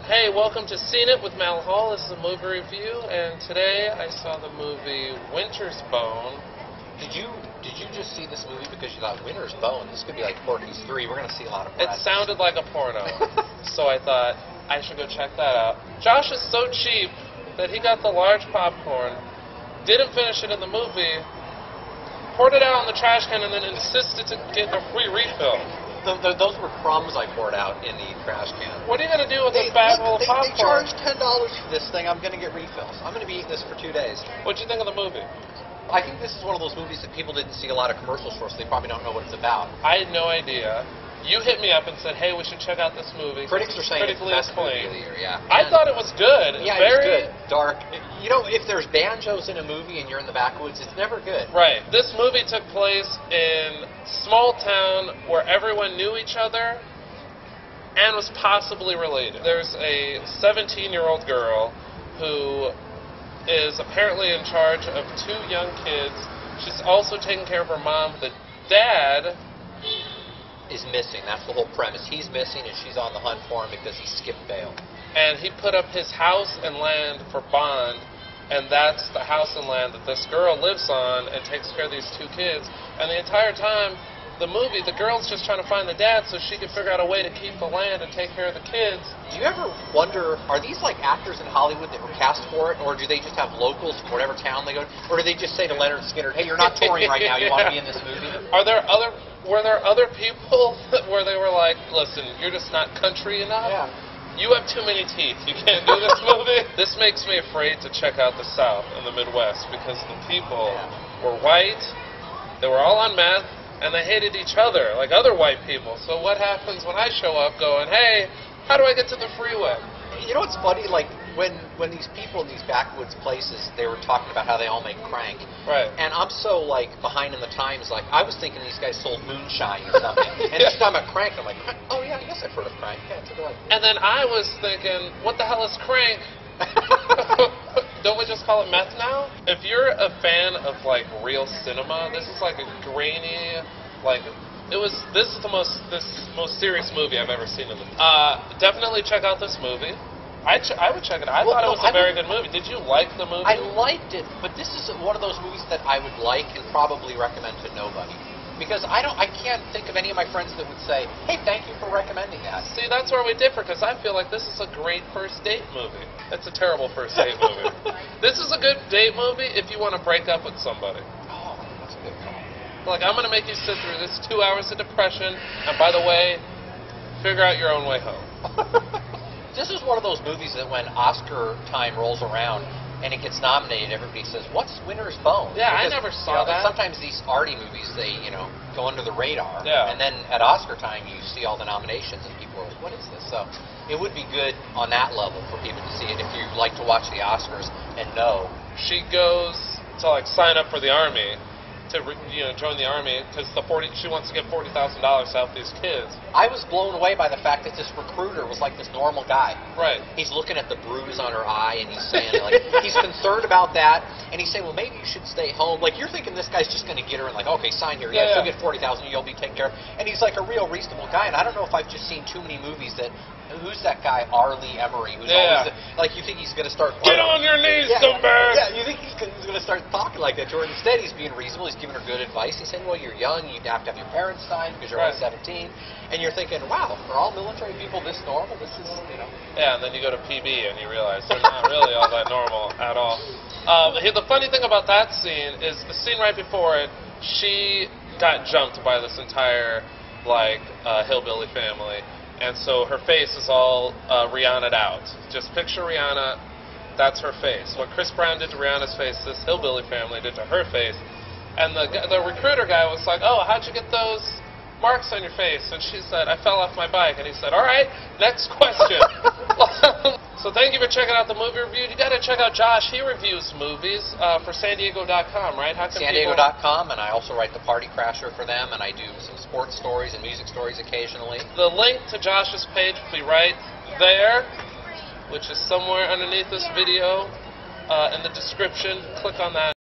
Hey, welcome to Seen It with Mal Hall. This is a movie review, and today I saw the movie Winter's Bone. Did you just see this movie because you thought Winter's Bone? This could be like Porky's 3. We're going to see a lot of It breasts. sounded like a porno, so I thought I should go check that out. Josh is so cheap that he got the large popcorn, didn't finish it in the movie, poured it out in the trash can, and then insisted to get a free refill. Those were crumbs I poured out in the trash can. What are you going to do with this bag full of popcorn? They charged $10 for this thing. I'm going to get refills. I'm going to be eating this for 2 days. What'd you think of the movie? I think this is one of those movies that people didn't see a lot of commercials for, so they probably don't know what it's about. I had no idea. You hit me up and said, hey, we should check out this movie. Critics are saying it's the best movie of the year, yeah. I thought it was good. Yeah, it was good. Dark. You know, if there's banjos in a movie and you're in the backwoods, it's never good. Right. This movie took place in small town where everyone knew each other and was possibly related. There's a 17-year-old girl who is apparently in charge of 2 young kids. She's also taking care of her mom. The dad is missing. That's the whole premise. He's missing, and she's on the hunt for him because he skipped bail. And he put up his house and land for bond, and that's the house and land that this girl lives on and takes care of these 2 kids. And the entire time, the movie, the girl's just trying to find the dad so she can figure out a way to keep the land and take care of the kids. Do you ever wonder, are these like actors in Hollywood that were cast for it, or do they just have locals from whatever town they go to? Or do they just say to Leonard Skinner, hey, you're not touring right now, you want to be in this movie? Were there other people where they were like, listen, you're just not country enough? Yeah. You have too many teeth. You can't do this movie. This makes me afraid to check out the South and the Midwest because the people were white, they were all on meth, and they hated each other like other white people. So what happens when I show up going, hey, how do I get to the freeway? You know what's funny? Like, when these people in these backwoods places, they were talking about how they all make crank. Right. And I'm so, like, behind in the times, like, I was thinking these guys sold moonshine or something. And she's talking about crank, and I'm like, oh, yeah, I guess I've heard of crank. Yeah, it's right. And then I was thinking, what the hell is crank? Don't we just call it meth now? If you're a fan of, like, real cinema, this is like a grainy, like, this is the most serious movie I've ever seen in the definitely check out this movie. I would check it out. I thought it was a very good movie. Did you like the movie? I liked it, but this is one of those movies that I would like and probably recommend to nobody. Because I can't think of any of my friends that would say, hey, thank you for recommending that. See, that's where we differ, because I feel like this is a great first date movie. It's a terrible first date movie. This is a good date movie if you want to break up with somebody. Oh, that's a good call. Like, I'm going to make you sit through this 2 hours of depression, and by the way, figure out your own way home. This is one of those movies that when Oscar time rolls around and it gets nominated, everybody says, what's Winter's Bone? Yeah, because, I never saw that. Sometimes these arty movies, they, go under the radar. Yeah. And then at Oscar time, you see all the nominations and people are like, what is this? So it would be good on that level for people to see it if you like to watch the Oscars and know. She goes to, like, sign up for the Army, to join the Army, because she wants to get $40,000 out of these kids. I was blown away by the fact that this recruiter was like this normal guy. Right. He's looking at the bruise on her eye, and he's saying, like, he's concerned about that, and he's saying, well, maybe you should stay home. Like, you're thinking this guy's just going to get her and like, okay, sign here. Yeah, she'll get $40,000, you'll be taken care of. And he's like a real reasonable guy, and I don't know if I've just seen too many movies that, who's that guy, Arlie Emery, who's always, like, you think he's going to start... Get on your knees, dumbass! Yeah, you think he's going to start talking like that to her. Instead, he's being reasonable, he's giving her good advice. He's saying, well, you're young, you have to have your parents sign because you're only 17. And you're thinking, wow, are all military people this normal? This is, Yeah, and then you go to PB and you realize they're not really all that normal at all. The funny thing about that scene is the scene right before it, she got jumped by this entire, like, hillbilly family. And so her face is all Rihanna'd out. Just picture Rihanna, that's her face. What Chris Brown did to Rihanna's face, this hillbilly family did to her face. And the recruiter guy was like, oh, how'd you get those marks on your face? And she said, I fell off my bike. And he said, all right, next question. So thank you for checking out the movie review. You got to check out Josh. He reviews movies for SanDiego.com, right? SanDiego.com, and I also write the Party Crasher for them, and I do some sports stories and music stories occasionally. The link to Josh's page will be right there, which is somewhere underneath this video in the description. Click on that.